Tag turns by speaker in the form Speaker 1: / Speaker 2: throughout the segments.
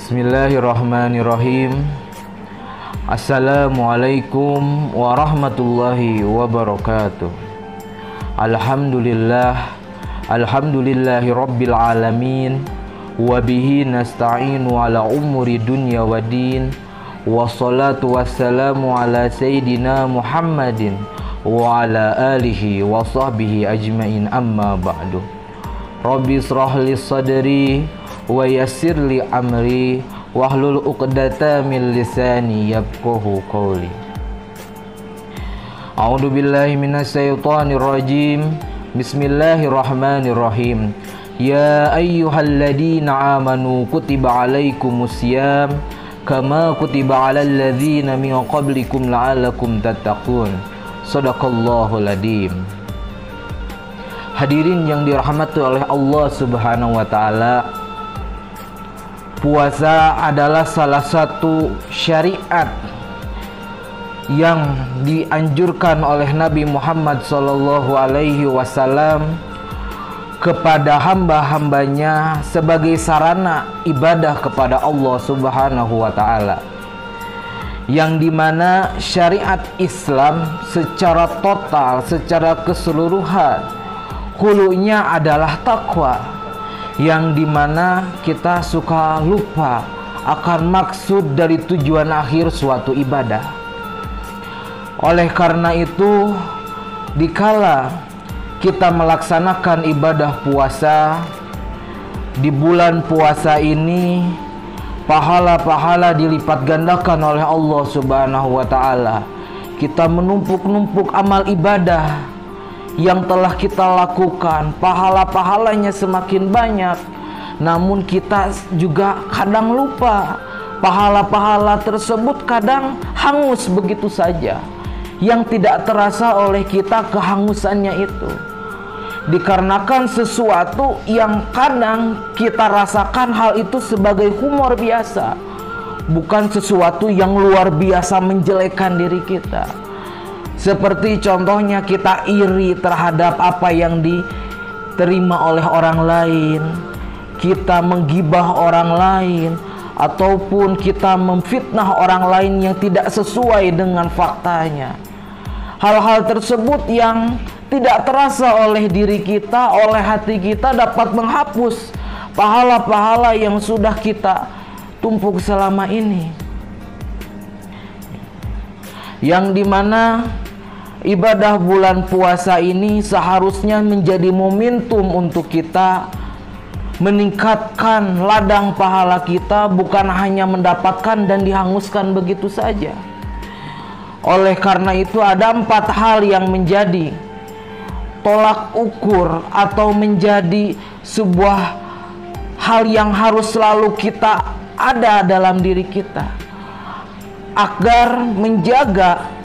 Speaker 1: Bismillahirrahmanirrahim. Assalamualaikum warahmatullahi wabarakatuh. Alhamdulillahi rabbil alamin. Wabihi nasta'inu ala umuri dunya wa din. Wassalatu wassalamu ala sayyidina Muhammadin wa ala alihi wa sahbihi ajmain, amma ba'du. Rabbi israh li sadri wa yassir li amri wahlul 'uqdatam min lisani yafqahu qawli. A'udzu billahi minasy syaithanir rajim. Bismillahirrahmanirrahim. Ya ayyuhalladzina amanu kutiba alaikumus syiyam kama kutiba alal ladzina min qablikum la'allakum tattaqun. Shadaqallahul adzim. Hadirin yang dirahmati oleh Allah Subhanahu wa taala, puasa adalah salah satu syariat yang dianjurkan oleh Nabi Muhammad SAW kepada hamba-hambanya sebagai sarana ibadah kepada Allah Subhanahu wa ta'ala, yang dimana syariat Islam secara total, secara keseluruhan, hulunya adalah takwa, yang dimana kita suka lupa akan maksud dari tujuan akhir suatu ibadah. Oleh karena itu, dikala kita melaksanakan ibadah puasa di bulan puasa ini, pahala-pahala dilipat gandakan oleh Allah Subhanahu wa ta'ala. Kita menumpuk-numpuk amal ibadah yang telah kita lakukan, pahala-pahalanya semakin banyak. Namun kita juga kadang lupa, pahala-pahala tersebut kadang hangus begitu saja, yang tidak terasa oleh kita kehangusannya itu, dikarenakan sesuatu yang kadang kita rasakan hal itu sebagai humor biasa, bukan sesuatu yang luar biasa menjelekkan diri kita. Seperti contohnya kita iri terhadap apa yang diterima oleh orang lain, kita menggibah orang lain, ataupun kita memfitnah orang lain yang tidak sesuai dengan faktanya. Hal-hal tersebut yang tidak terasa oleh diri kita, oleh hati kita, dapat menghapus pahala-pahala yang sudah kita tumpuk selama ini, yang dimana ibadah bulan puasa ini seharusnya menjadi momentum untuk kita meningkatkan ladang pahala kita, bukan hanya mendapatkan dan dihanguskan begitu saja. Oleh karena itu ada 4 hal yang menjadi tolak ukur atau menjadi sebuah hal yang harus selalu kita ada dalam diri kita agar menjaga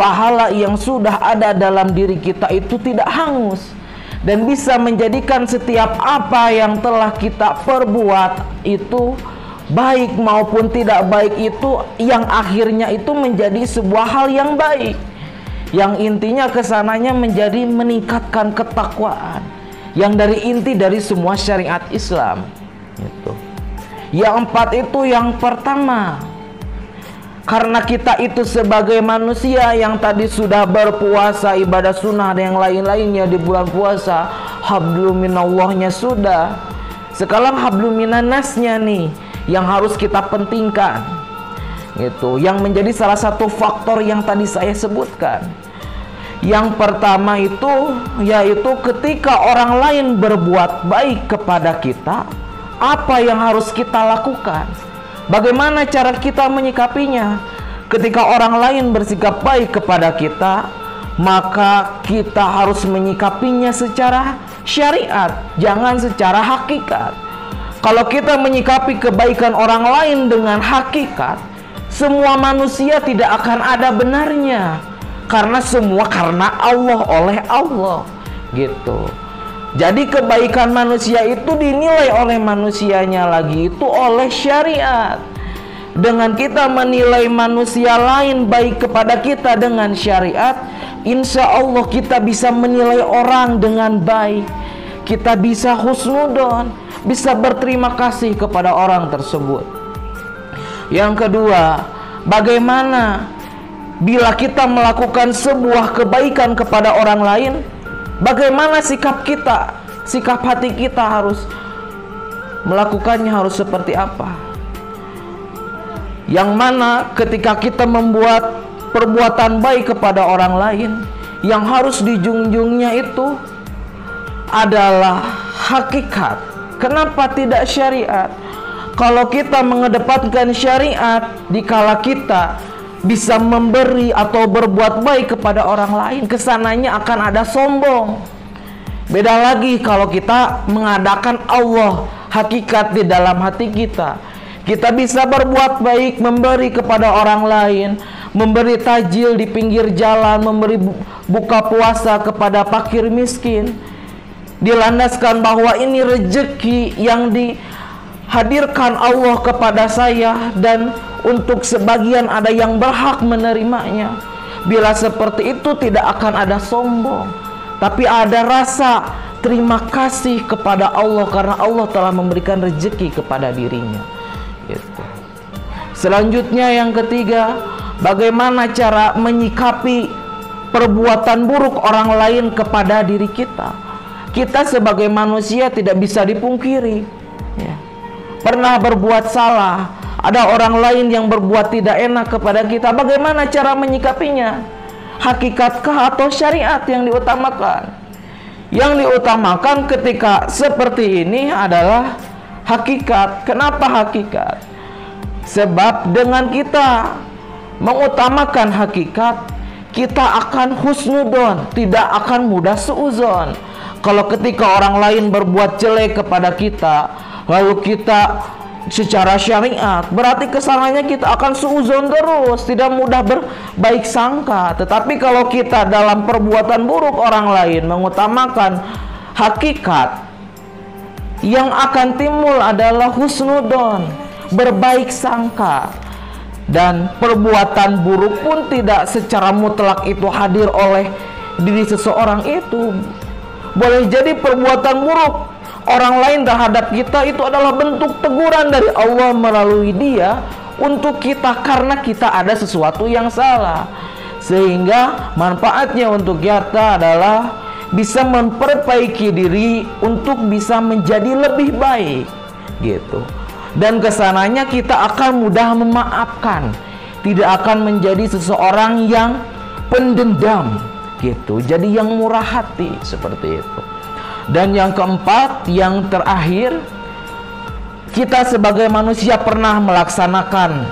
Speaker 1: pahala yang sudah ada dalam diri kita itu tidak hangus, dan bisa menjadikan setiap apa yang telah kita perbuat itu, baik maupun tidak baik itu, yang akhirnya itu menjadi sebuah hal yang baik, yang intinya kesananya menjadi meningkatkan ketakwaan, yang dari inti dari semua syariat Islam itu. Yang 4 itu, yang pertama, karena kita itu sebagai manusia yang tadi sudah berpuasa, ibadah sunnah dan yang lain-lainnya di bulan puasa, hablum minallahnya sudah, sekarang hablum minannasnya nih yang harus kita pentingkan, gitu, yang menjadi salah satu faktor yang tadi saya sebutkan. Yang pertama itu yaitu ketika orang lain berbuat baik kepada kita, apa yang harus kita lakukan? Bagaimana cara kita menyikapinya? Ketika orang lain bersikap baik kepada kita, maka kita harus menyikapinya secara syariat, jangan secara hakikat. Kalau kita menyikapi kebaikan orang lain dengan hakikat, semua manusia tidak akan ada benarnya, karena semua karena Allah, oleh Allah, gitu. Jadi kebaikan manusia itu dinilai oleh manusianya lagi itu oleh syariat. Dengan kita menilai manusia lain baik kepada kita dengan syariat, insya Allah kita bisa menilai orang dengan baik. kita bisa husnudon, bisa berterima kasih kepada orang tersebut. Yang kedua, bagaimana bila kita melakukan sebuah kebaikan kepada orang lain, bagaimana sikap kita, sikap hati kita harus melakukannya, harus seperti apa? Yang mana ketika kita membuat perbuatan baik kepada orang lain, yang harus dijunjungnya itu adalah hakikat. Kenapa tidak syariat? Kalau kita mengedepankan syariat, dikala kita bisa memberi atau berbuat baik kepada orang lain, kesananya akan ada sombong. Beda lagi kalau kita mengadakan Allah, hakikat di dalam hati kita. Kita bisa berbuat baik, memberi kepada orang lain, memberi tajil di pinggir jalan, memberi buka puasa kepada fakir miskin, dilandaskan bahwa ini rezeki yang dihadirkan Allah kepada saya, dan untuk sebagian ada yang berhak menerimanya. Bila seperti itu tidak akan ada sombong, tapi ada rasa terima kasih kepada Allah karena Allah telah memberikan rezeki kepada dirinya. Gitu. Selanjutnya yang ketiga, bagaimana cara menyikapi perbuatan buruk orang lain kepada diri kita. Kita sebagai manusia tidak bisa dipungkiri, ya, pernah berbuat salah. Ada orang lain yang berbuat tidak enak kepada kita. Bagaimana cara menyikapinya? Hakikatkah atau syariat yang diutamakan? Yang diutamakan ketika seperti ini adalah hakikat. Kenapa hakikat? Sebab dengan kita mengutamakan hakikat, kita akan husnudon, tidak akan mudah suuzon. Kalau ketika orang lain berbuat jelek kepada kita, lalu kita secara syariat, berarti kesananya kita akan suuzon terus, tidak mudah berbaik sangka. Tetapi kalau kita dalam perbuatan buruk orang lain mengutamakan hakikat, yang akan timbul adalah husnudon, berbaik sangka. Dan perbuatan buruk pun tidak secara mutlak itu hadir oleh diri seseorang itu. Boleh jadi perbuatan buruk orang lain terhadap kita itu adalah bentuk teguran dari Allah melalui dia untuk kita, karena kita ada sesuatu yang salah. Sehingga manfaatnya untuk kita adalah bisa memperbaiki diri untuk bisa menjadi lebih baik, gitu. Dan kesananya kita akan mudah memaafkan, tidak akan menjadi seseorang yang pendendam, gitu. Jadi yang murah hati seperti itu. Dan yang keempat, yang terakhir, kita sebagai manusia pernah melaksanakan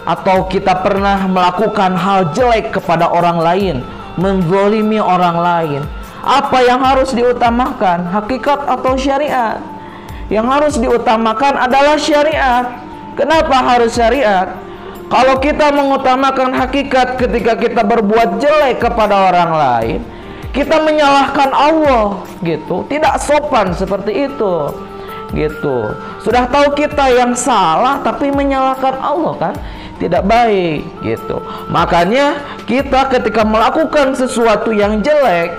Speaker 1: atau kita pernah melakukan hal jelek kepada orang lain, menzalimi orang lain. Apa yang harus diutamakan, hakikat atau syariat? Yang harus diutamakan adalah syariat. Kenapa harus syariat? Kalau kita mengutamakan hakikat ketika kita berbuat jelek kepada orang lain, kita menyalahkan Allah, gitu. Tidak sopan seperti itu, gitu. Sudah tahu kita yang salah tapi menyalahkan Allah, kan tidak baik, gitu. Makanya kita ketika melakukan sesuatu yang jelek,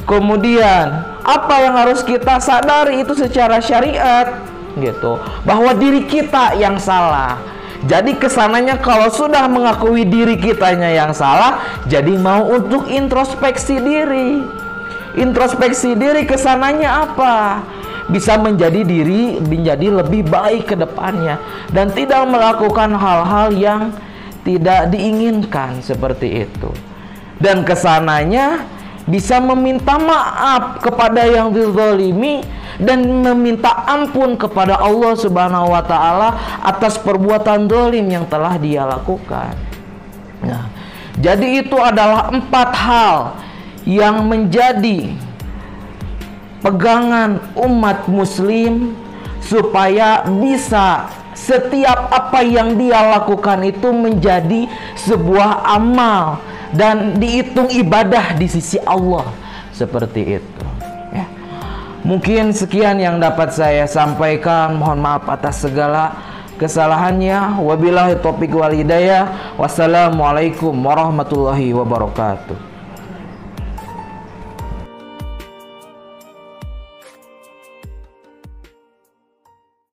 Speaker 1: kemudian apa yang harus kita sadari itu secara syariat, gitu, bahwa diri kita yang salah. Jadi kesananya kalau sudah mengakui diri kitanya yang salah, jadi mau untuk introspeksi diri. Introspeksi diri kesananya apa? Bisa menjadi lebih baik ke depannya dan tidak melakukan hal-hal yang tidak diinginkan seperti itu. Dan kesananya bisa meminta maaf kepada yang dizalimi dan meminta ampun kepada Allah Subhanahu wa Ta'ala atas perbuatan zalim yang telah dia lakukan. Nah, jadi itu adalah 4 hal yang menjadi pegangan umat muslim supaya bisa setiap apa yang dia lakukan itu menjadi sebuah amal dan dihitung ibadah di sisi Allah, seperti itu, ya. Mungkin sekian yang dapat saya sampaikan. Mohon maaf atas segala kesalahannya. Wabillahi taufiq wal hidayah. Wassalamualaikum warahmatullahi wabarakatuh.